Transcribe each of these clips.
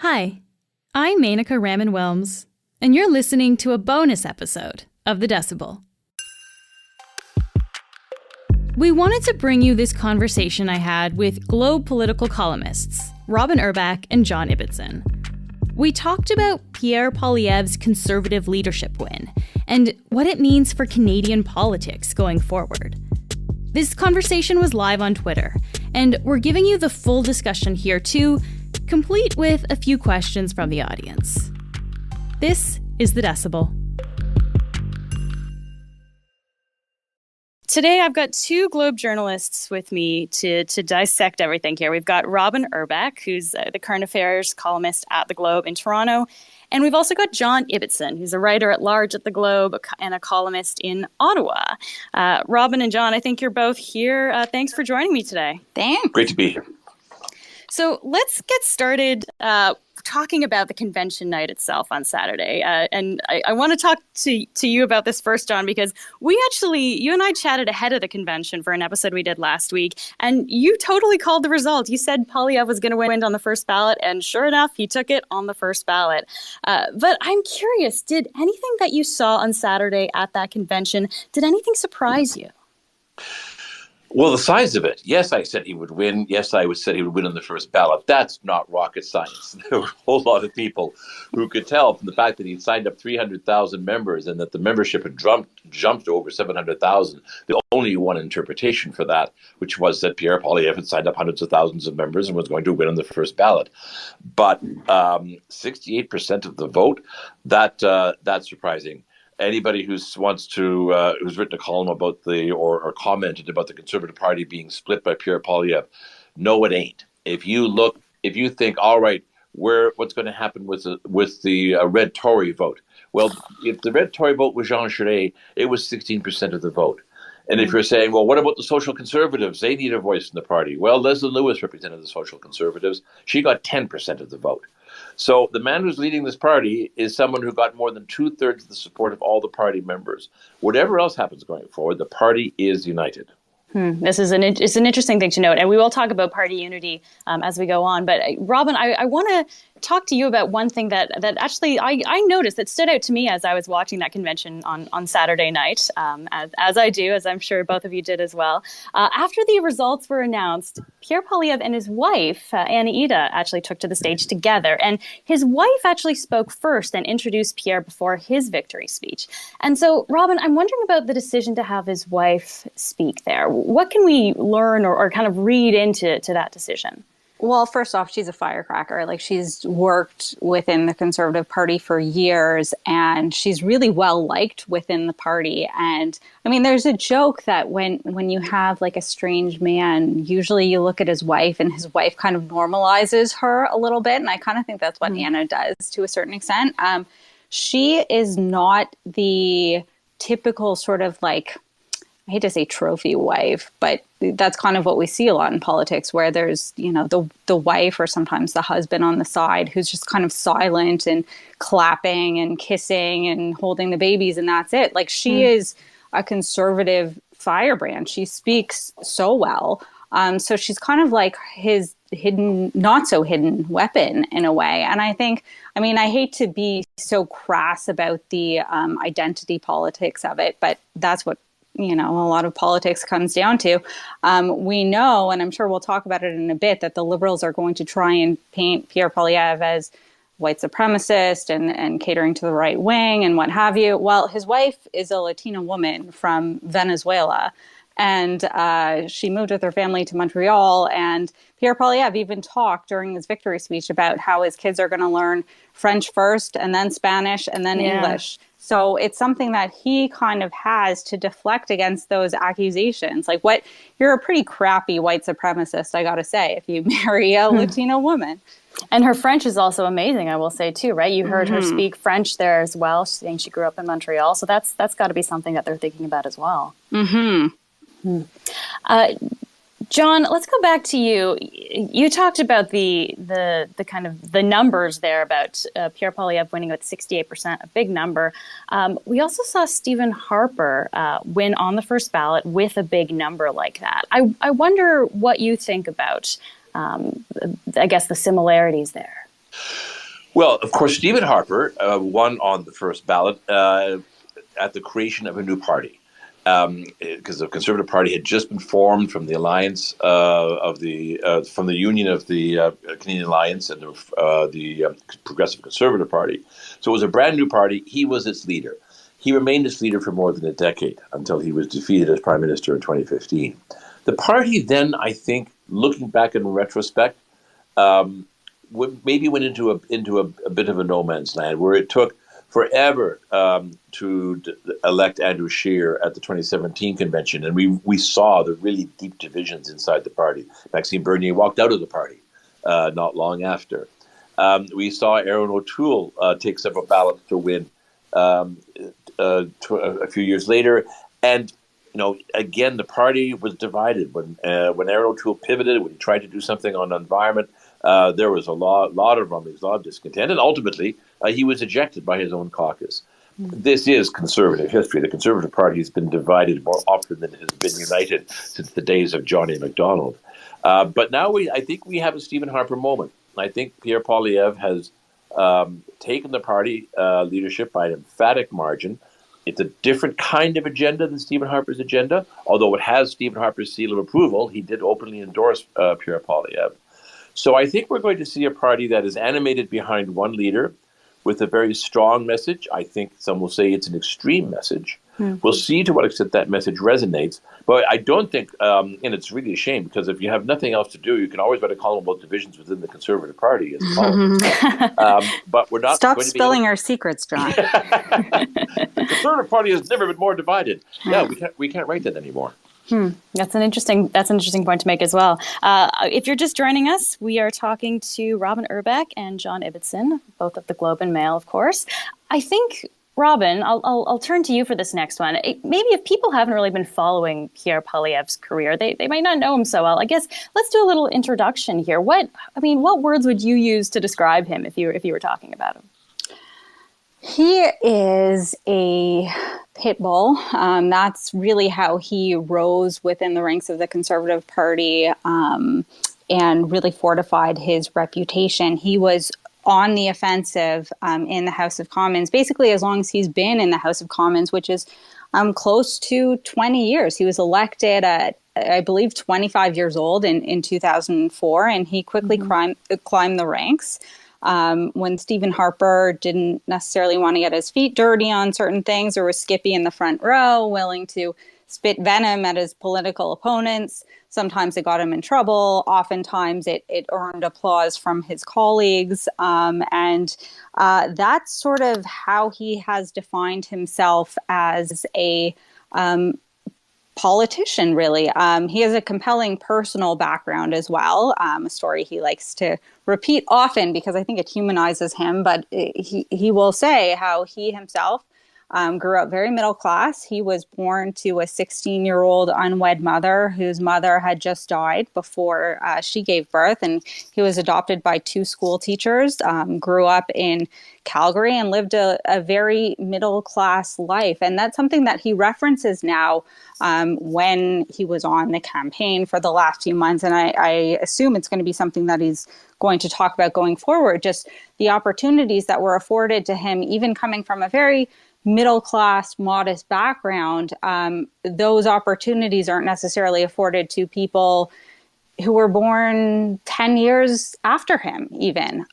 Hi, I'm Menaka Raman-Wilms, and you're listening to a bonus episode of The Decibel. We wanted to bring you this conversation I had with Globe political columnists, Robyn Urback and John Ibbitson. We talked about Pierre Poilievre's Conservative leadership win and what it means for Canadian politics going forward. This conversation was live on Twitter, and we're giving you the full discussion here too, complete with a few questions from the audience. This is The Decibel. Today, I've got two Globe journalists with me to dissect everything here. We've got Robyn Urback, who's the current affairs columnist at the Globe in Toronto. And we've also got John Ibbitson, who's a writer at large at the Globe and a columnist in Ottawa. Robyn and John, I think you're both here. Thanks for joining me today. Thanks. Great to be here. So let's get started talking about the convention night itself on Saturday. And I want to talk to you about this first, John, because you and I chatted ahead of the convention for an episode we did last week, and you totally called the result. You said Poilievre was going to win on the first ballot, and sure enough, he took it on the first ballot. But I'm curious, did anything that you saw on Saturday at that convention, did anything surprise you? Well, the size of it. Yes, I said he would win. Yes, I said he would win on the first ballot. That's not rocket science. There were a whole lot of people who could tell from the fact that he'd signed up 300,000 members and that the membership had jumped to over 700,000. The only one interpretation for that, which was that Pierre Poilievre had signed up hundreds of thousands of members and was going to win on the first ballot. But 68% of the vote, that's surprising. Anybody who's written a column about or commented about the Conservative Party being split by Pierre Poilievre, no, it ain't. If you think, all right, what's going to happen with the red Tory vote? Well, if the red Tory vote was Jean Charest, it was 16% of the vote. And if you're saying, well, what about the Social Conservatives? They need a voice in the party. Well, Leslie Lewis represented the Social Conservatives. She got 10% of the vote. So the man who's leading this party is someone who got more than 2/3 of the support of all the party members. Whatever else happens going forward, the party is united. This is it's an interesting thing to note, and we will talk about party unity as we go on. But Robyn, I want to talk to you about one thing that actually I noticed that stood out to me as I was watching that convention on Saturday night, as I do, as I'm sure both of you did as well. After the results were announced, Pierre Poilievre and his wife, Anna-Ida, actually took to the stage together. And his wife actually spoke first and introduced Pierre before his victory speech. And so, Robyn, I'm wondering about the decision to have his wife speak there. What can we learn or kind of read into that decision? Well, first off, she's a firecracker. Like, she's worked within the Conservative Party for years, and she's really well liked within the party. And I mean, there's a joke that when you have like a strange man, usually you look at his wife and his wife kind of normalizes her a little bit. And I kind of think that's what Anna does to a certain extent. She is not the typical sort of like, I hate to say trophy wife, but that's kind of what we see a lot in politics, where there's, the wife or sometimes the husband on the side who's just kind of silent and clapping and kissing and holding the babies, and that's it. Like, she is a conservative firebrand. She speaks so well. So she's kind of like his not so hidden weapon in a way. And I think, I hate to be so crass about the identity politics of it, but that's what a lot of politics comes down to. We know, and I'm sure we'll talk about it in a bit, that the Liberals are going to try and paint Pierre Poilievre as white supremacist and catering to the right wing and what have you. Well, his wife is a Latina woman from Venezuela, and she moved with her family to Montreal. And Pierre Poilievre even talked during his victory speech about how his kids are going to learn French first and then Spanish and then English. So it's something that he kind of has to deflect against those accusations. Like, you're a pretty crappy white supremacist, I got to say, if you marry a Latina woman. And her French is also amazing, I will say, too, right? You heard her speak French there as well, saying she grew up in Montreal. So that's got to be something that they're thinking about as well. John, let's go back to you. You talked about the kind of the numbers there about Pierre Poilievre winning with 68%, a big number. We also saw Stephen Harper win on the first ballot with a big number like that. I wonder what you think about, I guess, the similarities there. Well, of course, Stephen Harper won on the first ballot at the creation of a new party. Because the Conservative Party had just been formed from the alliance from the union of the Canadian Alliance and the Progressive Conservative Party. So it was a brand new party. He was its leader. He remained its leader for more than a decade until he was defeated as Prime Minister in 2015. The party then, I think, looking back in retrospect, maybe went into a bit of a no man's land where it took forever to elect Andrew Scheer at the 2017 convention. And we saw the really deep divisions inside the party. Maxime Bernier walked out of the party not long after. We saw Aaron O'Toole take several ballots to win a few years later. And, again, the party was divided. When Aaron O'Toole pivoted, when he tried to do something on the environment, there was a lot of rumblings, a lot of discontent. And ultimately, he was ejected by his own caucus. This is conservative history. The Conservative Party has been divided more often than it has been united since the days of John A. Macdonald. But now I think we have a Stephen Harper moment. I think Pierre Poilievre has taken the party leadership by an emphatic margin. It's a different kind of agenda than Stephen Harper's agenda. Although it has Stephen Harper's seal of approval, he did openly endorse Pierre Poilievre. So I think we're going to see a party that is animated behind one leader with a very strong message. I think some will say it's an extreme message. We'll see to what extent that message resonates. But I don't think, and it's really a shame, because if you have nothing else to do, you can always write a column about divisions within the Conservative Party as a columnist. But we're not Stop going to spilling our secrets, John. The Conservative Party has never been more divided. Yeah, we can't write that anymore. That's an interesting point to make as well. If you're just joining us, we are talking to Robyn Urback and John Ibbitson, both of the Globe and Mail, of course. I think, Robyn, I'll turn to you for this next one. Maybe if people haven't really been following Pierre Poilievre's career, they might not know him so well. I guess let's do a little introduction here. What words would you use to describe him if you were talking about him? He is a pit bull. That's really how he rose within the ranks of the Conservative Party and really fortified his reputation. He was on the offensive in the House of Commons, basically as long as he's been in the House of Commons, which is close to 20 years. He was elected at, I believe, 25 years old in 2004, and he quickly climbed the ranks. When Stephen Harper didn't necessarily want to get his feet dirty on certain things, or was Skippy in the front row, willing to spit venom at his political opponents. Sometimes it got him in trouble. Oftentimes it earned applause from his colleagues. And that's sort of how he has defined himself as a politician, really. He has a compelling personal background as well, a story he likes to repeat often because I think it humanizes him, but he will say how he himself grew up very middle class. He was born to a 16-year-old unwed mother whose mother had just died before she gave birth, and he was adopted by two school teachers, grew up in Calgary, and lived a very middle-class life. And that's something that he references now when he was on the campaign for the last few months. And I assume it's going to be something that he's going to talk about going forward, just the opportunities that were afforded to him, even coming from a very middle-class, modest background. Those opportunities aren't necessarily afforded to people who were born 10 years after him, even.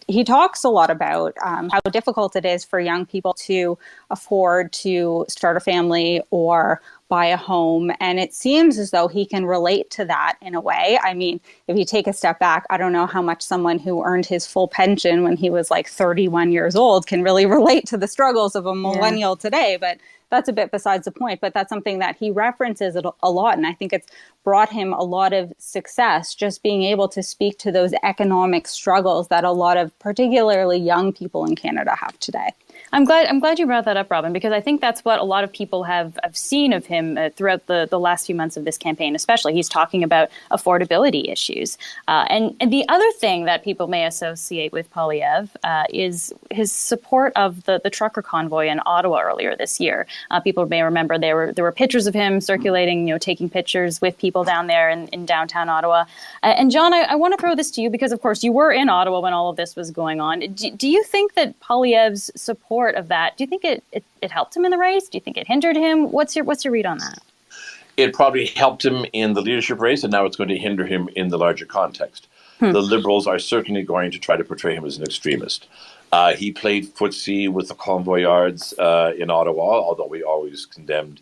He talks a lot about how difficult it is for young people to afford to start a family or buy a home. And it seems as though he can relate to that in a way. I mean, if you take a step back, I don't know how much someone who earned his full pension when he was like 31 years old can really relate to the struggles of a millennial today. But that's a bit besides the point. But that's something that he references a lot. And I think it's brought him a lot of success, just being able to speak to those economic struggles that a lot of particularly young people in Canada have today. I'm glad you brought that up, Robyn, because I think that's what a lot of people have seen of him throughout the last few months of this campaign. Especially, he's talking about affordability issues, and the other thing that people may associate with Poilievre is his support of the trucker convoy in Ottawa earlier this year. People may remember there were pictures of him circulating, taking pictures with people down there in downtown Ottawa. And John, I want to throw this to you because, of course, you were in Ottawa when all of this was going on. Do you think that Poilievre's support of that, do you think it helped him in the race? Do you think it hindered him? What's your read on that? It probably helped him in the leadership race, and now it's going to hinder him in the larger context. The Liberals are certainly going to try to portray him as an extremist. He played footsie with the convoyards in Ottawa, although we always condemned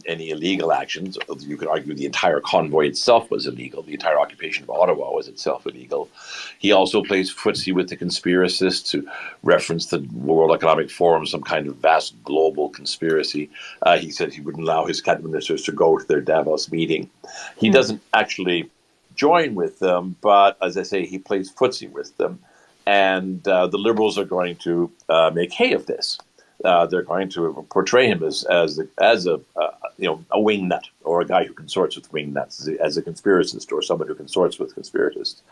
any illegal actions. You could argue the entire convoy itself was illegal. The entire occupation of Ottawa was itself illegal. He also plays footsie with the conspiracists who reference the World Economic Forum, some kind of vast global conspiracy. He said he wouldn't allow his cabinet ministers to go to their Davos meeting. He doesn't actually join with them, but as I say, he plays footsie with them. And the Liberals are going to make hay of this. They're going to portray him as a wingnut, or a guy who consorts with wingnuts, as a conspiracist, or someone who consorts with conspiracists.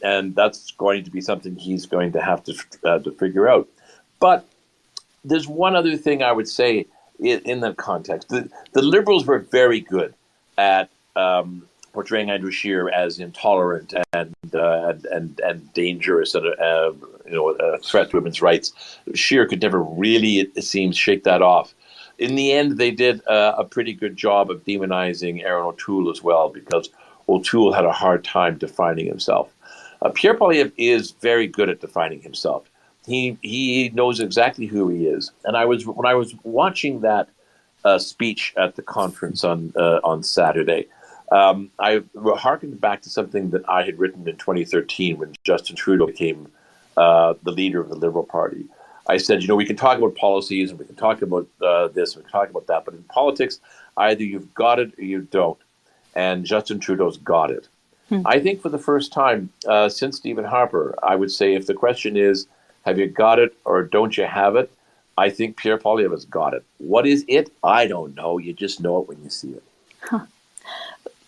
And that's going to be something he's going to have to figure out. But there's one other thing I would say in that context. The Liberals were very good at portraying Andrew Scheer as intolerant and dangerous and a threat to women's rights. Scheer could never really, it seems, shake that off. In the end, they did a pretty good job of demonizing Aaron O'Toole as well, because O'Toole had a hard time defining himself. Pierre Poilievre is very good at defining himself. He knows exactly who he is. And when I was watching that speech at the conference on Saturday, I harkened back to something that I had written in 2013 when Justin Trudeau became the leader of the Liberal Party. I said, we can talk about policies and we can talk about this and we can talk about that, but in politics, either you've got it or you don't. And Justin Trudeau's got it. I think for the first time since Stephen Harper, I would say if the question is, have you got it or don't you have it? I think Pierre Poilievre has got it. What is it? I don't know. You just know it when you see it.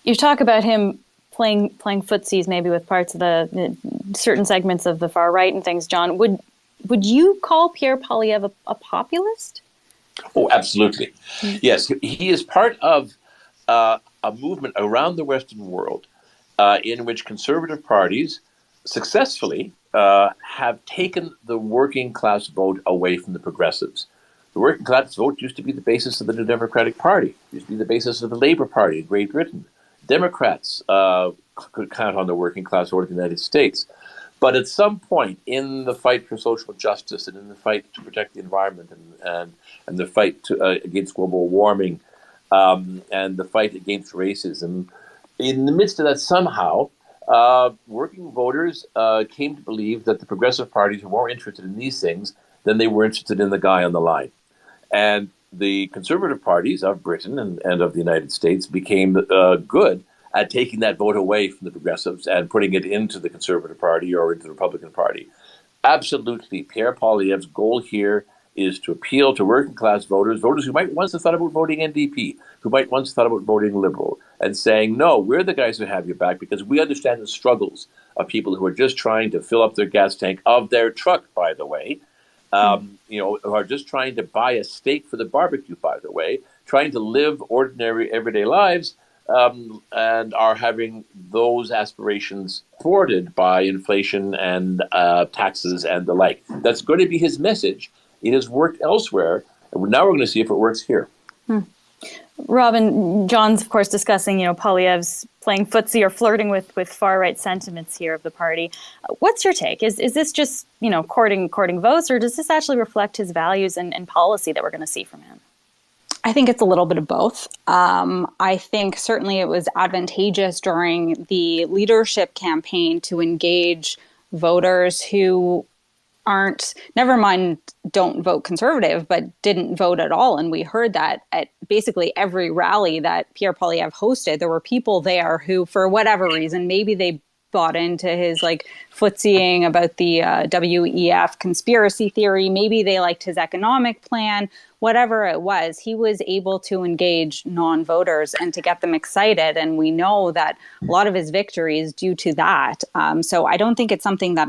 You talk about him playing footsies maybe with parts of the certain segments of the far right and things, John. Would you call Pierre Poilievre a populist? Oh, absolutely. Yes, he is part of a movement around the Western world in which conservative parties successfully have taken the working class vote away from the progressives. The working class vote used to be the basis of the New Democratic Party, used to be the basis of the Labour Party in Great Britain. Democrats could count on the working class vote in the United States. But at some point in the fight for social justice and in the fight to protect the environment and the fight against global warming and the fight against racism, in the midst of that somehow, working voters came to believe that the progressive parties were more interested in these things than they were interested in the guy on the line. And the conservative parties of Britain and of the United States became good at taking that vote away from the progressives and putting it into the Conservative Party or into the Republican Party. Absolutely, Pierre Poilievre's goal here is to appeal to working class voters who might once have thought about voting NDP, who might once have thought about voting Liberal, and saying, no, we're the guys who have your back because we understand the struggles of people who are just trying to fill up their gas tank of their truck, by the way, who are just trying to buy a steak for the barbecue, by the way, trying to live ordinary everyday lives, and are having those aspirations thwarted by inflation and taxes and the like. That's going to be his message. It has worked elsewhere, and now we're going to see if it works here. Robyn, John's, of course, discussing, Poilievre's playing footsie or flirting with far-right sentiments here of the party. What's your take? Is this just, courting votes, or does this actually reflect his values and policy that we're going to see from him? I think it's a little bit of both. I think certainly it was advantageous during the leadership campaign to engage voters who never mind don't vote conservative, but didn't vote at all. And we heard that at basically every rally that Pierre Poilievre hosted. There were people there who, for whatever reason, maybe they bought into his like footsying about the WEF conspiracy theory. Maybe they liked his economic plan. Whatever it was, he was able to engage non-voters and to get them excited. And we know that a lot of his victory is due to that. So I don't think it's something that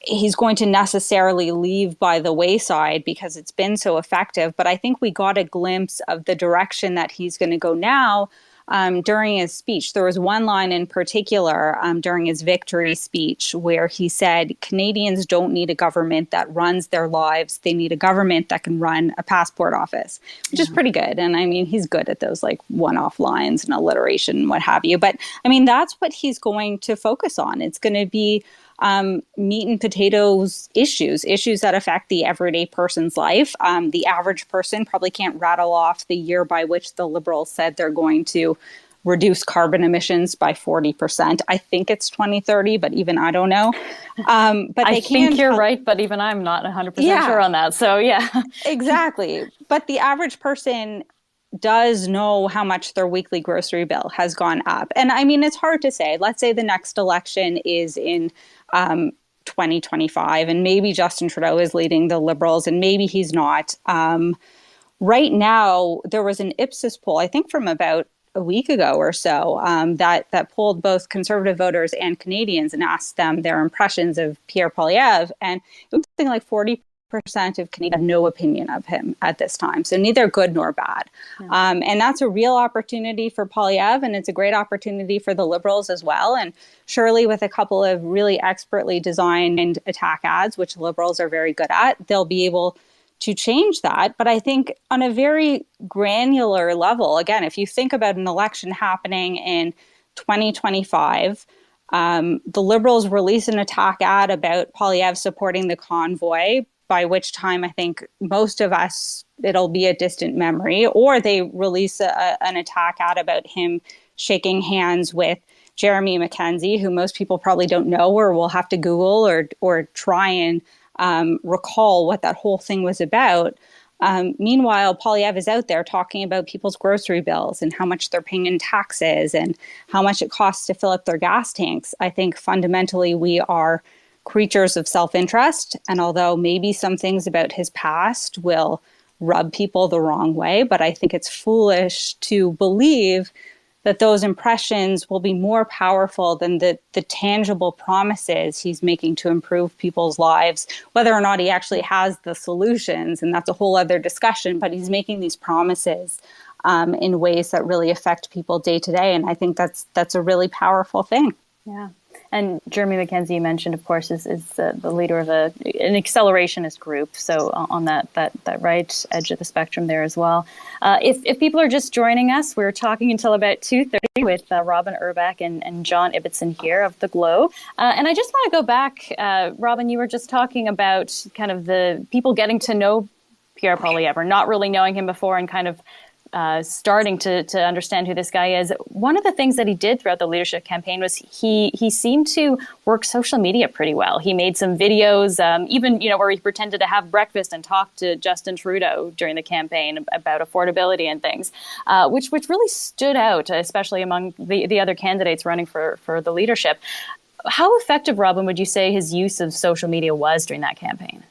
he's going to necessarily leave by the wayside because it's been so effective. But I think we got a glimpse of the direction that he's going to go now during his speech. There was one line in particular during his victory speech where he said, Canadians don't need a government that runs their lives. They need a government that can run a passport office, which is pretty good. And I mean, he's good at those like one-off lines and alliteration and what have you. But I mean, that's what he's going to focus on. It's going to be meat and potatoes issues that affect the everyday person's life. The average person probably can't rattle off the year by which the Liberals said they're going to reduce carbon emissions by 40%. I think it's 2030, but even I don't know. But I think you're right, but even I'm not 100% sure on that. So yeah. Exactly. But the average person does know how much their weekly grocery bill has gone up. And I mean, it's hard to say. Let's say the next election is in 2025, and maybe Justin Trudeau is leading the Liberals, and maybe he's not. Right now, there was an Ipsos poll, I think from about a week ago or so, that polled both Conservative voters and Canadians and asked them their impressions of Pierre Poilievre. And it was something like 40% of Canadians have no opinion of him at this time. So neither good nor bad. Yeah. And that's a real opportunity for Poilievre, and it's a great opportunity for the Liberals as well. And surely with a couple of really expertly designed attack ads, which Liberals are very good at, they'll be able to change that. But I think on a very granular level, again, if you think about an election happening in 2025, the Liberals release an attack ad about Poilievre supporting the convoy, by which time I think most of us, it'll be a distant memory, or they release an attack ad about him shaking hands with Jeremy Mackenzie, who most people probably don't know or will have to Google or try and recall what that whole thing was about. Meanwhile, Poilievre is out there talking about people's grocery bills and how much they're paying in taxes and how much it costs to fill up their gas tanks. I think fundamentally we are creatures of self-interest. And although maybe some things about his past will rub people the wrong way, but I think it's foolish to believe that those impressions will be more powerful than the tangible promises he's making to improve people's lives, whether or not he actually has the solutions. And that's a whole other discussion, but he's making these promises in ways that really affect people day to day. And I think that's a really powerful thing. Yeah. And Jeremy Mackenzie, you mentioned, of course, is the leader of an accelerationist group. So on that right edge of the spectrum there as well. If people are just joining us, we're talking until about 2:30 with Robyn Urback and John Ibbitson here of The Glow. And I just want to go back, Robyn, you were just talking about kind of the people getting to know Pierre Poilievre, not really knowing him before and kind of starting to understand who this guy is. One of the things that he did throughout the leadership campaign was he seemed to work social media pretty well. He made some videos, even where he pretended to have breakfast and talk to Justin Trudeau during the campaign about affordability and things, which really stood out, especially among the other candidates running for the leadership. How effective, Robyn, would you say his use of social media was during that campaign?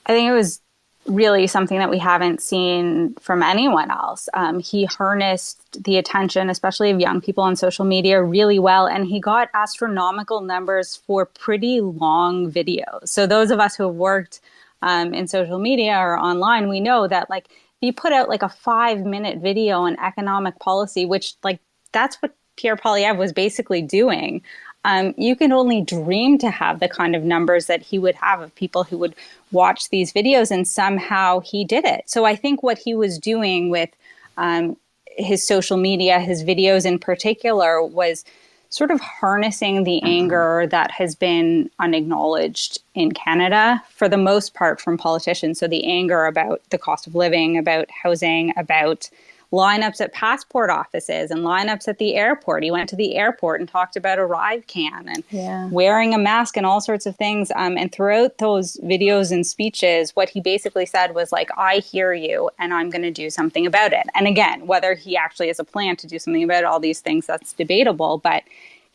I think it was really something that we haven't seen from anyone else. He harnessed the attention, especially of young people on social media, really well. And he got astronomical numbers for pretty long videos. So those of us who have worked in social media or online, we know that like if you put out like a 5-minute video on economic policy, which like that's what Pierre Poilievre was basically doing. You can only dream to have the kind of numbers that he would have of people who would watch these videos, and somehow he did it. So I think what he was doing with his social media, his videos in particular, was sort of harnessing the anger that has been unacknowledged in Canada, for the most part from politicians. So the anger about the cost of living, about housing, about lineups at passport offices and lineups at the airport. He went to the airport and talked about ArriveCan and wearing a mask and all sorts of things. And throughout those videos and speeches, what he basically said was like, I hear you and I'm going to do something about it. And again, whether he actually has a plan to do something about all these things, that's debatable. But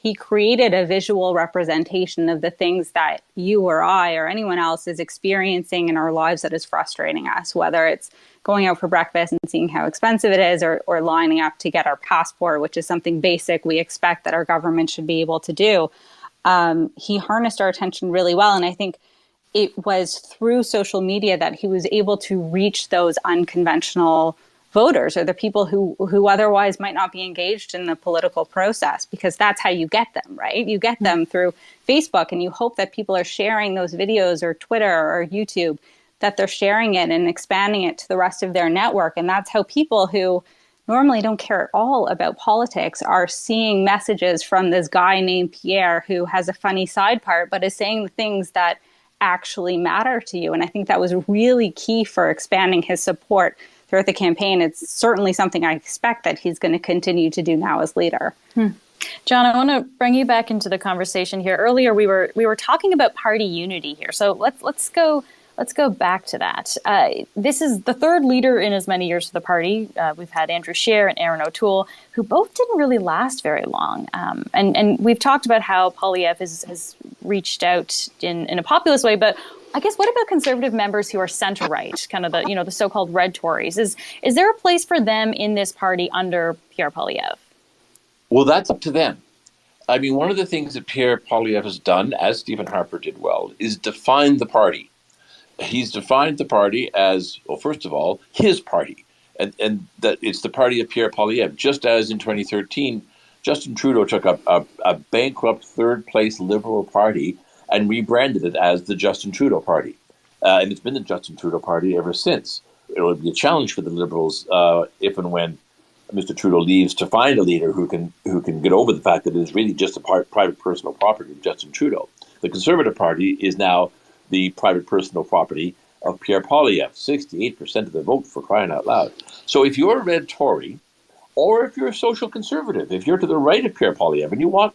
he created a visual representation of the things that you or I or anyone else is experiencing in our lives that is frustrating us, whether it's going out for breakfast and seeing how expensive it is, or lining up to get our passport, which is something basic we expect that our government should be able to do. He harnessed our attention really well. And I think it was through social media that he was able to reach those unconventional voters, or the people who otherwise might not be engaged in the political process, because that's how you get them, right? You get them through Facebook, and you hope that people are sharing those videos, or Twitter or YouTube, that they're sharing it and expanding it to the rest of their network. And that's how people who normally don't care at all about politics are seeing messages from this guy named Pierre, who has a funny side part, but is saying the things that actually matter to you. And I think that was really key for expanding his support throughout the campaign. It's certainly something I expect that he's going to continue to do now as leader. John, I want to bring you back into the conversation here. Earlier, we were talking about party unity here. So let's go back to that. This is the third leader in as many years for the party. We've had Andrew Scheer and Erin O'Toole, who both didn't really last very long. And we've talked about how Poilievre has reached out in a populist way, but I guess what about conservative members who are center-right, kind of the so-called red Tories? Is there a place for them in this party under Pierre Poilievre? Well, that's up to them. I mean, one of the things that Pierre Poilievre has done, as Stephen Harper did well, is define the party. He's defined the party as, well, first of all, his party, and that it's the party of Pierre Poilievre, just as in 2013, Justin Trudeau took a bankrupt third-place Liberal Party and rebranded it as the Justin Trudeau Party. And it's been the Justin Trudeau Party ever since. It will be a challenge for the Liberals if and when Mr. Trudeau leaves to find a leader who can get over the fact that it is really just a private personal property of Justin Trudeau. The Conservative Party is now the private personal property of Pierre Poilievre, 68% of the vote, for crying out loud. So if you're a red Tory, or if you're a social conservative, if you're to the right of Pierre Poilievre and you want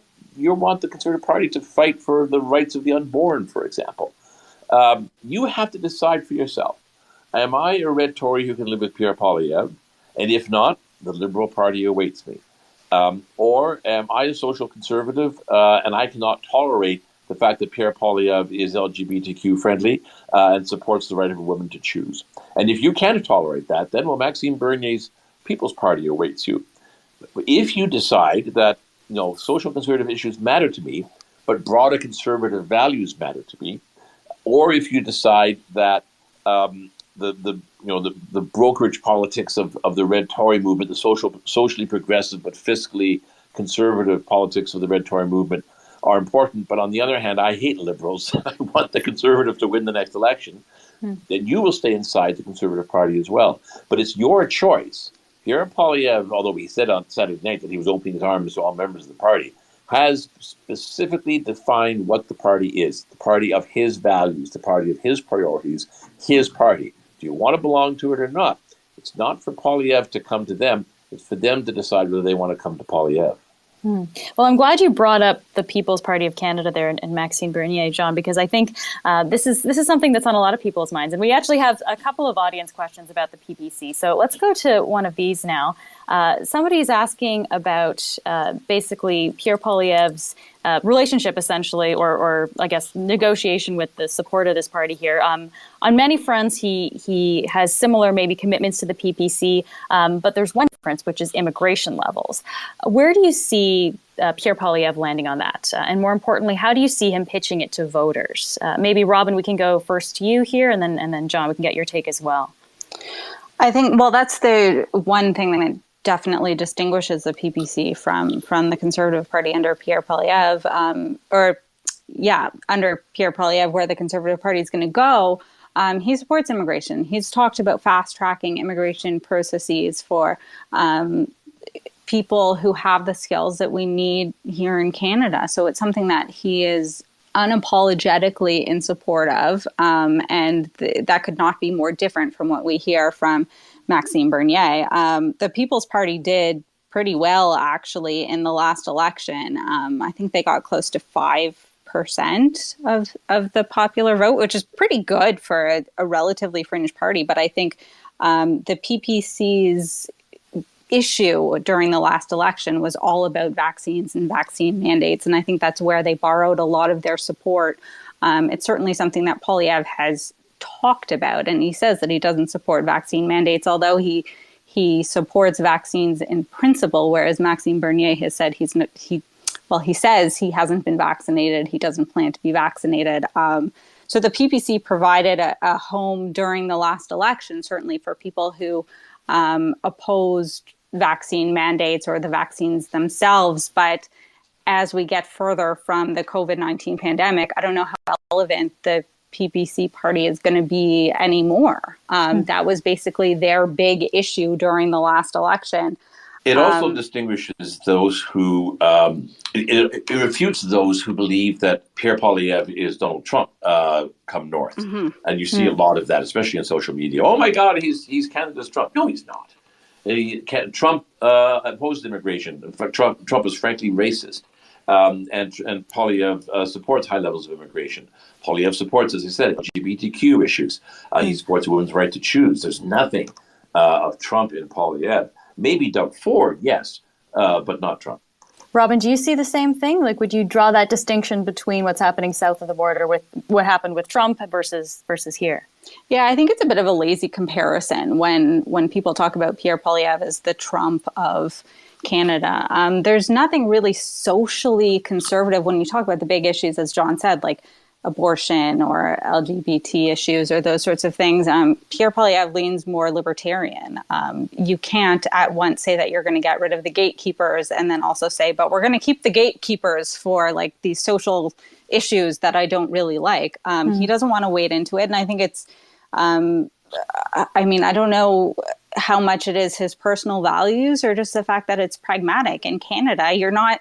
the Conservative Party to fight for the rights of the unborn, for example, you have to decide for yourself. Am I a red Tory who can live with Pierre Poilievre? And if not, the Liberal Party awaits me. Or am I a social conservative and I cannot tolerate the fact that Pierre Poilievre is LGBTQ friendly and supports the right of a woman to choose? And if you can't tolerate that, then, well, Maxime Bernier's People's Party awaits you. If you decide that social conservative issues matter to me, but broader conservative values matter to me, or if you decide that the brokerage politics of the Red Tory movement, the socially progressive but fiscally conservative politics of the Red Tory movement are important, but on the other hand, I hate Liberals. I want the Conservative to win the next election. Then you will stay inside the Conservative Party as well. But it's your choice. Pierre Poilievre, although he said on Saturday night that he was opening his arms to all members of the party, has specifically defined what the party is, the party of his values, the party of his priorities, his party. Do you want to belong to it or not? It's not for Poilievre to come to them. It's for them to decide whether they want to come to Poilievre. Well, I'm glad you brought up the People's Party of Canada there and Maxime Bernier, John, because I think this is something that's on a lot of people's minds. And we actually have a couple of audience questions about the PPC. So let's go to one of these now. Somebody's asking about basically Pierre Poilievre's relationship, essentially, or I guess negotiation with the support of this party here. On many fronts, he has similar maybe commitments to the PPC, but there's one difference, which is immigration levels. Where do you see Pierre Poilievre landing on that? And more importantly, how do you see him pitching it to voters? Maybe, Robyn, we can go first to you here, and then John, we can get your take as well. I think, well, that's the one thing that definitely distinguishes the PPC from the Conservative Party under Pierre Poilievre, under Pierre Poilievre, where the Conservative Party is going to go. He supports immigration. He's talked about fast-tracking immigration processes for people who have the skills that we need here in Canada. So it's something that he is unapologetically in support of, and that could not be more different from what we hear from Maxime Bernier. The People's Party did pretty well, actually, in the last election. I think they got close to 5% of the popular vote, which is pretty good for a relatively fringe party. But I think the PPC's issue during the last election was all about vaccines and vaccine mandates. And I think that's where they borrowed a lot of their support. It's certainly something that Poilievre has talked about, and he says that he doesn't support vaccine mandates, although he supports vaccines in principle, whereas Maxime Bernier has said he says he hasn't been vaccinated. He doesn't plan to be vaccinated. So the PPC provided a home during the last election, certainly for people who opposed vaccine mandates or the vaccines themselves. But as we get further from the COVID-19 pandemic, I don't know how relevant the PPC party is going to be anymore. That was basically their big issue during the last election. It also distinguishes those who, it refutes those who believe that Pierre Poilievre is Donald Trump come north. Mm-hmm. And you see a lot of that, especially on social media. Oh my God, he's Canada's Trump. No, he's not. Trump opposed immigration. In fact, Trump is frankly racist. And Poilievre supports high levels of immigration. Poilievre supports, as I said, LGBTQ issues. He supports a woman's right to choose. There's nothing of Trump in Poilievre. Maybe Doug Ford, yes, but not Trump. Robyn, do you see the same thing? Like, would you draw that distinction between what's happening south of the border with what happened with Trump versus here? Yeah, I think it's a bit of a lazy comparison when people talk about Pierre Poilievre as the Trump of Canada. There's nothing really socially conservative when you talk about the big issues, as John said, like abortion or LGBT issues or those sorts of things. Pierre Poilievre leans more libertarian. You can't at once say that you're going to get rid of the gatekeepers and then also say, but we're going to keep the gatekeepers for like these social issues that I don't really like. He doesn't want to wade into it. And I think it's, I don't know how much it is his personal values or just the fact that it's pragmatic. In Canada, you're not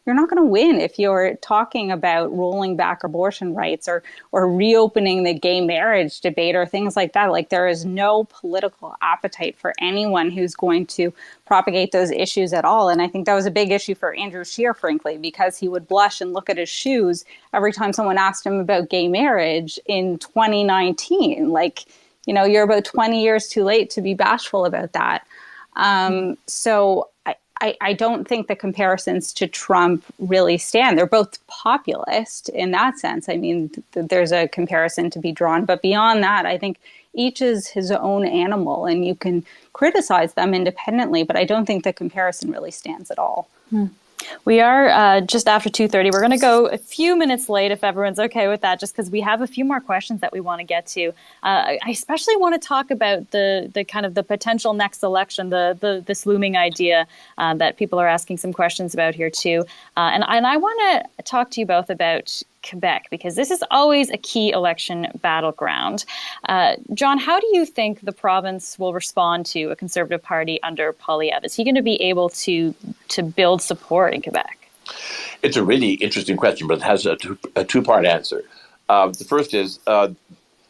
going to win if you're talking about rolling back abortion rights or reopening the gay marriage debate or things like that. Like, there is no political appetite for anyone who's going to propagate those issues at all. And I think that was a big issue for Andrew Scheer, frankly, because he would blush and look at his shoes every time someone asked him about gay marriage in 2019. Like, you're about 20 years too late to be bashful about that. So I don't think the comparisons to Trump really stand. They're both populist in that sense. I mean, there's a comparison to be drawn. But beyond that, I think each is his own animal, and you can criticize them independently. But I don't think the comparison really stands at all. We are just after 2:30. We're going to go a few minutes late, if everyone's okay with that, just because we have a few more questions that we want to get to. I especially want to talk about the kind of the potential next election, this looming idea that people are asking some questions about here too. And I want to talk to you both about Quebec, because this is always a key election battleground. John, how do you think the province will respond to a Conservative Party under Poilievre? Is he going to be able to build support in Quebec? It's a really interesting question, but it has a two-part answer. The first is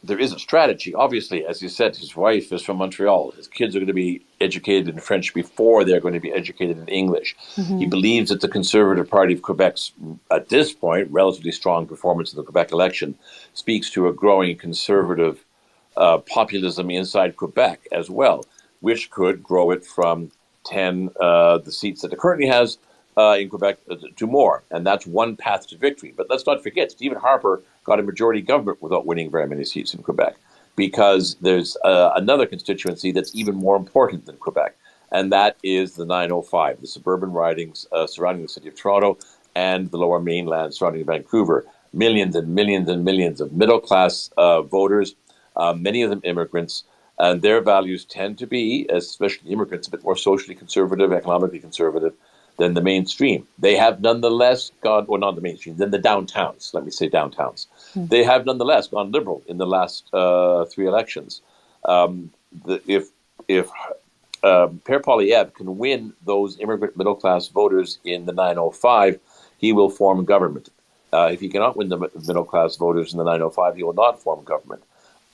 there is a strategy. Obviously, as you said, his wife is from Montreal. His kids are going to be educated in French before they're going to be educated in English. Mm-hmm. He believes that the Conservative Party of Quebec's, at this point, relatively strong performance in the Quebec election speaks to a growing conservative populism inside Quebec as well, which could grow it from 10, the seats that it currently has in Quebec, to more. And that's one path to victory. But let's not forget, Stephen Harper got a majority government without winning very many seats in Quebec, because there's another constituency that's even more important than Quebec, and that is the 905, the suburban ridings surrounding the city of Toronto and the lower mainland surrounding Vancouver. Millions and millions and millions of middle-class voters, many of them immigrants, and their values tend to be, especially immigrants, a bit more socially conservative, economically conservative than the mainstream. They have nonetheless gone, well, not the mainstream, than the downtowns, let me say downtowns. Mm-hmm. They have nonetheless gone liberal in the last 3 elections. If Pierre Poilievre can win those immigrant middle-class voters in the 905, he will form government. If he cannot win the middle-class voters in the 905, he will not form government,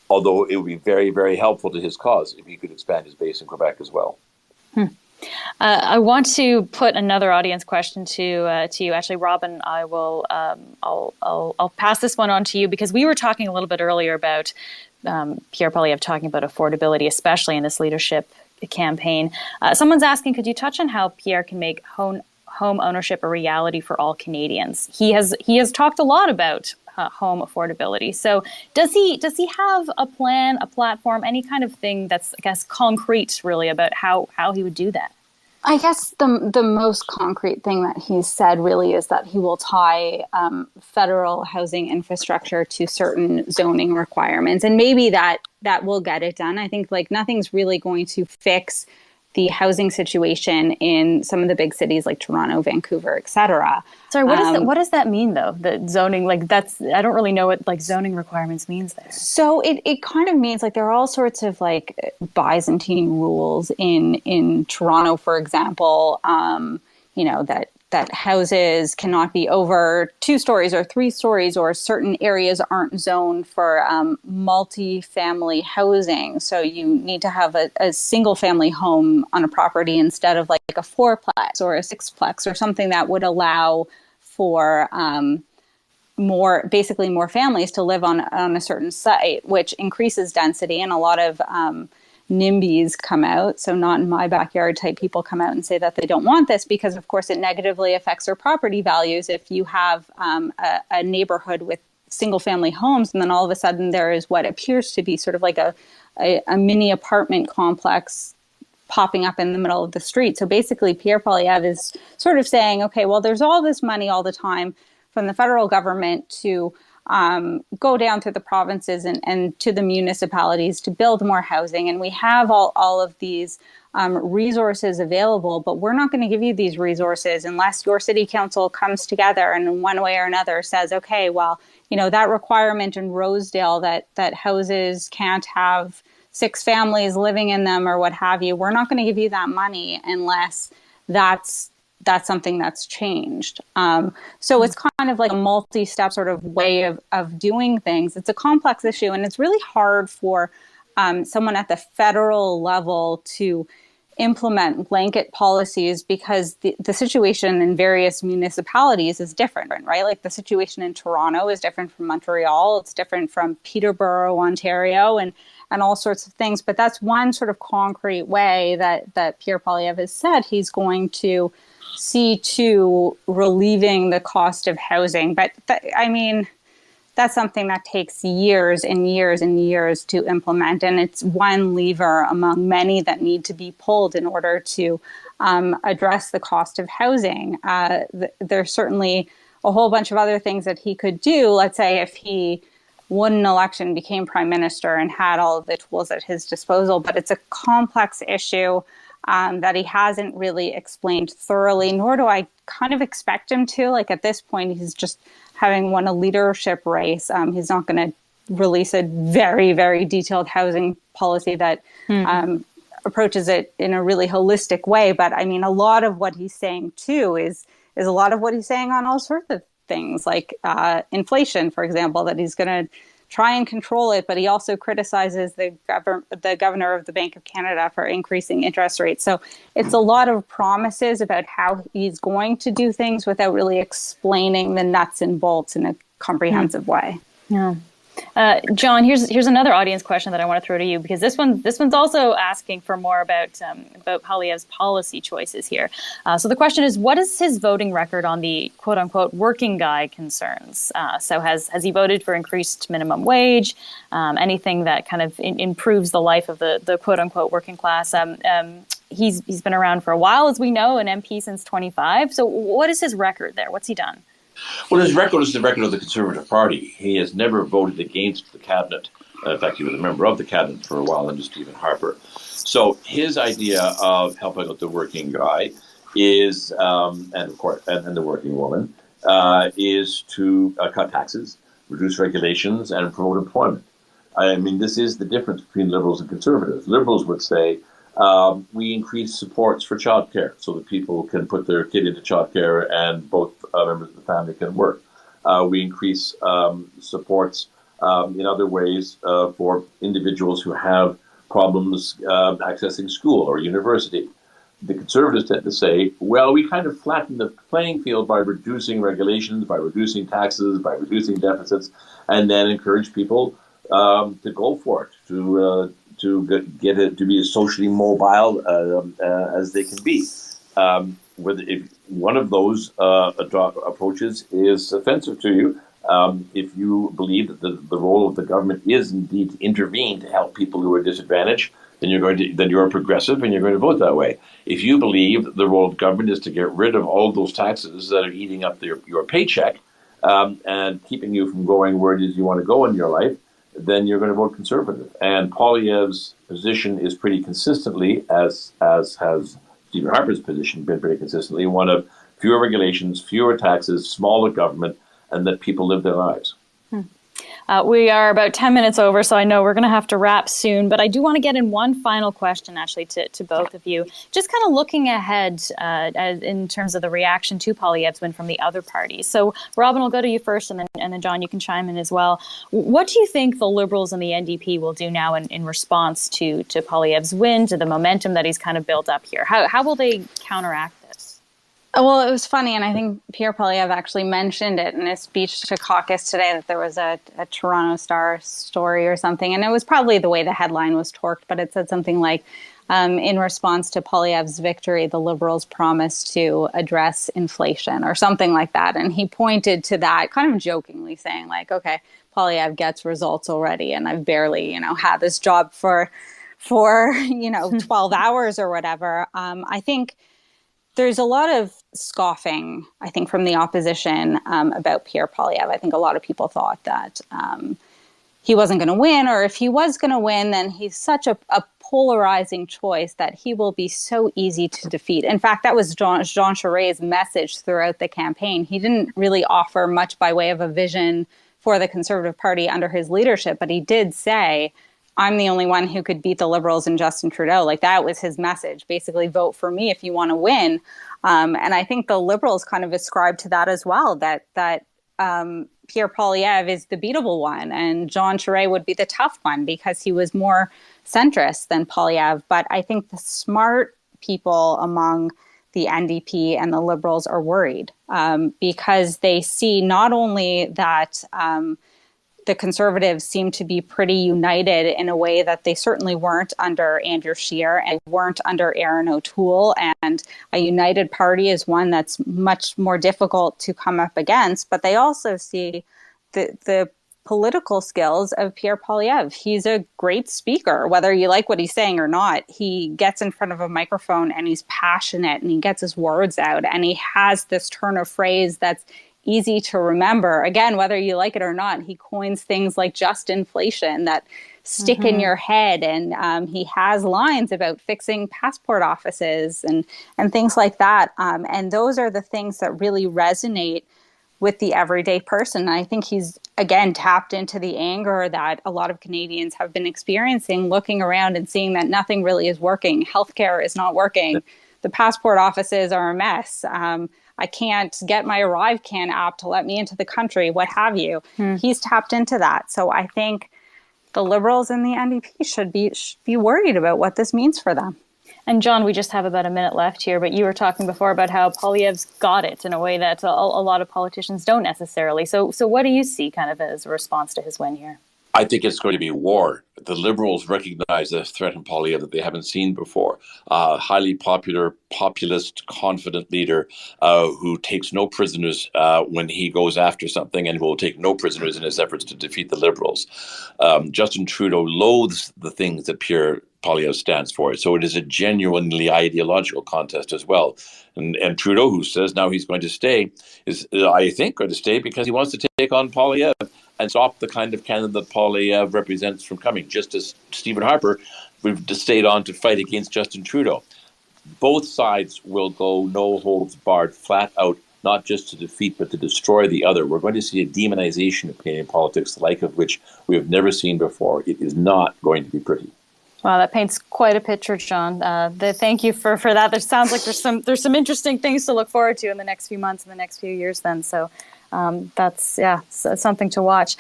although it would be very, very helpful to his cause if he could expand his base in Quebec as well. I want to put another audience question to you. Actually, Robyn, I will. I'll pass this one on to you, because we were talking a little bit earlier about Pierre Poilievre talking about affordability, especially in this leadership campaign. Someone's asking, could you touch on how Pierre can make home ownership a reality for all Canadians? He has talked a lot about home affordability. So does he have a plan, a platform, any kind of thing that's, I guess, concrete really about how he would do that? I guess the most concrete thing that he's said really is that he will tie federal housing infrastructure to certain zoning requirements, and maybe that will get it done. I think like nothing's really going to fix the housing situation in some of the big cities like Toronto, Vancouver, etc. Sorry, what does that mean though? The zoning, like that's, I don't really know what like zoning requirements means there. So it kind of means like there are all sorts of like Byzantine rules in Toronto, for example, that houses cannot be over 2 stories or 3 stories, or certain areas aren't zoned for multi-family housing. So you need to have a single family home on a property instead of like a 4-plex or a 6-plex or something that would allow for more families to live on a certain site, which increases density. And a lot of NIMBYs come out, so not in my backyard type people come out and say that they don't want this because, of course, it negatively affects their property values. If you have a neighborhood with single family homes and then all of a sudden there is what appears to be sort of like a mini apartment complex popping up in the middle of the street. So basically, Pierre Poilievre is sort of saying, okay, well, there's all this money all the time from the federal government to go down through the provinces and to the municipalities to build more housing. And we have all of these resources available, but we're not going to give you these resources unless your city council comes together and in one way or another says, okay, well, that requirement in Rosedale that houses can't have 6 families living in them or what have you, we're not going to give you that money unless that's something that's changed. So it's kind of like a multi-step sort of way of doing things. It's a complex issue, and it's really hard for someone at the federal level to implement blanket policies because the situation in various municipalities is different, right? Like the situation in Toronto is different from Montreal. It's different from Peterborough, Ontario, and all sorts of things. But that's one sort of concrete way that Pierre Poilievre has said he's going to see to relieving the cost of housing. But that's something that takes years and years and years to implement. And it's one lever among many that need to be pulled in order to address the cost of housing. There's certainly a whole bunch of other things that he could do. Let's say if he won an election, became prime minister, and had all of the tools at his disposal. But it's a complex issue that he hasn't really explained thoroughly, nor do I kind of expect him to. Like at this point, he's just having won a leadership race. He's not going to release a very, very detailed housing policy that approaches it in a really holistic way. But I mean, a lot of what he's saying too is a lot of what he's saying on all sorts of things, like inflation, for example, that he's going to try and control it, but he also criticizes the governor of the Bank of Canada for increasing interest rates. So it's a lot of promises about how he's going to do things without really explaining the nuts and bolts in a comprehensive way. Yeah. John, here's another audience question that I want to throw to you, because this one's also asking for more about Poilievre's policy choices here. So the question is, what is his voting record on the quote unquote working guy concerns? So has he voted for increased minimum wage, anything that kind of improves the life of the quote unquote working class? He's been around for a while, as we know, an MP since 25. So what is his record there? What's he done? Well, his record is the record of the Conservative Party. He has never voted against the cabinet. In fact, he was a member of the cabinet for a while under Stephen Harper. So his idea of helping out the working guy is, and of course, and the working woman, is to cut taxes, reduce regulations, and promote employment. I mean, this is the difference between Liberals and Conservatives. Liberals would say, we increase supports for childcare so that people can put their kid into childcare and both members of the family can work. We increase supports in other ways for individuals who have problems accessing school or university. The Conservatives tend to say, well, we kind of flatten the playing field by reducing regulations, by reducing taxes, by reducing deficits, and then encourage people to go for it, get it to be as socially mobile as they can be. Whether if one of those approaches is offensive to you, if you believe that the role of the government is indeed to intervene to help people who are disadvantaged, then you're progressive and you're going to vote that way. If you believe that the role of government is to get rid of all those taxes that are eating up your paycheck and keeping you from going where it is you want to go in your life, then you're going to vote conservative. And Poilievre's position is pretty consistently, as has Stephen Harper's position been pretty consistently, one of fewer regulations, fewer taxes, smaller government, and that people live their lives. We are about 10 minutes over, so I know we're going to have to wrap soon. But I do want to get in one final question, actually, to both of you. Just kind of looking ahead in terms of the reaction to Poilievre's win from the other parties. So, Robyn, I'll go to you first, and then John, you can chime in as well. What do you think the Liberals and the NDP will do now in response to Poilievre's win, to the momentum that he's kind of built up here? How will they counteract this? Well, it was funny, and I think Pierre Poilievre actually mentioned it in his speech to caucus today, that there was a Toronto Star story or something, and it was probably the way the headline was torqued, but it said something like, in response to Poilievre's victory, the Liberals promised to address inflation, or something like that. And he pointed to that kind of jokingly, saying like, okay, Poilievre gets results already, and I've barely, had this job for 12 hours or whatever. I think there's a lot of scoffing, I think, from the opposition about Pierre Poilievre. I think a lot of people thought that he wasn't going to win, or if he was going to win, then he's such a polarizing choice that he will be so easy to defeat. In fact, that was Jean Charest's message throughout the campaign. He didn't really offer much by way of a vision for the Conservative Party under his leadership, but he did say, I'm the only one who could beat the Liberals and Justin Trudeau. Like, that was his message. Basically, vote for me if you want to win. And I think the Liberals kind of ascribe to that as well, that Pierre Poilievre is the beatable one and Jean Charest would be the tough one because he was more centrist than Poilievre. But I think the smart people among the NDP and the Liberals are worried because they see not only that the Conservatives seem to be pretty united in a way that they certainly weren't under Andrew Scheer and weren't under Aaron O'Toole. And a united party is one that's much more difficult to come up against. But they also see the political skills of Pierre Poilievre. He's a great speaker, whether you like what he's saying or not. He gets in front of a microphone and he's passionate and he gets his words out and he has this turn of phrase that's easy to remember. Again, whether you like it or not, he coins things like just inflation that stick in your head. And he has lines about fixing passport offices and things like that. And those are the things that really resonate with the everyday person. And I think he's, again, tapped into the anger that a lot of Canadians have been experiencing, looking around and seeing that nothing really is working. Healthcare is not working. The passport offices are a mess. I can't get my ArriveCan app to let me into the country, what have you. He's tapped into that. So I think the Liberals and the NDP should be worried about what this means for them. And John, we just have about a minute left here, but you were talking before about how Poilievre's got it in a way that a lot of politicians don't necessarily. So what do you see kind of as a response to his win here? I think it's going to be war. The Liberals recognize the threat in Poilievre that they haven't seen before. Highly popular, populist, confident leader who takes no prisoners when he goes after something and will take no prisoners in his efforts to defeat the Liberals. Justin Trudeau loathes the things that Pierre Poilievre stands for. So it is a genuinely ideological contest as well. And Trudeau, who says now he's going to stay, is, I think, going to stay because he wants to take on Poilievre and stop the kind of candidate that Poilievre represents from coming, just as Stephen Harper we've stayed on to fight against Justin Trudeau. Both sides will go no holds barred, flat out, not just to defeat, but to destroy the other. We're going to see a demonization of Canadian politics, the like of which we have never seen before. It is not going to be pretty. Wow, that paints quite a picture, John. Thank you for that. There sounds like there's some interesting things to look forward to in the next few months and the next few years then. So That's something to watch.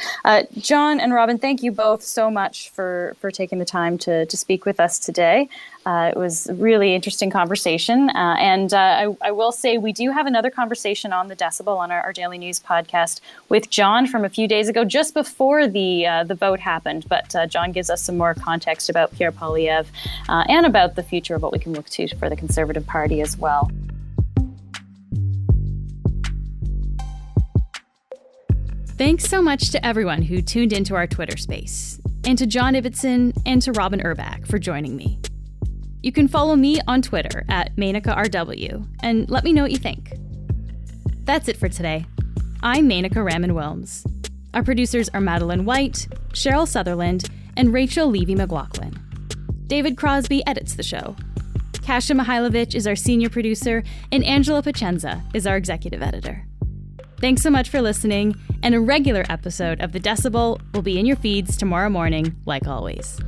John and Robyn, thank you both so much for taking the time to speak with us today. It was a really interesting conversation. And I will say we do have another conversation on the Decibel on our Daily News podcast with John from a few days ago, just before the vote happened. But John gives us some more context about Pierre Poilievre and about the future of what we can look to for the Conservative Party as well. Thanks so much to everyone who tuned into our Twitter space, and to John Ibbitson and to Robyn Urback for joining me. You can follow me on Twitter at MenakaRW and let me know what you think. That's it for today. I'm Menaka Raman-Wilms. Our producers are Madeline White, Cheryl Sutherland, and Rachel Levy-McLaughlin. David Crosby edits the show. Kasia Mihailovich is our senior producer, and Angela Pacenza is our executive editor. Thanks so much for listening, and a regular episode of The Decibel will be in your feeds tomorrow morning, like always.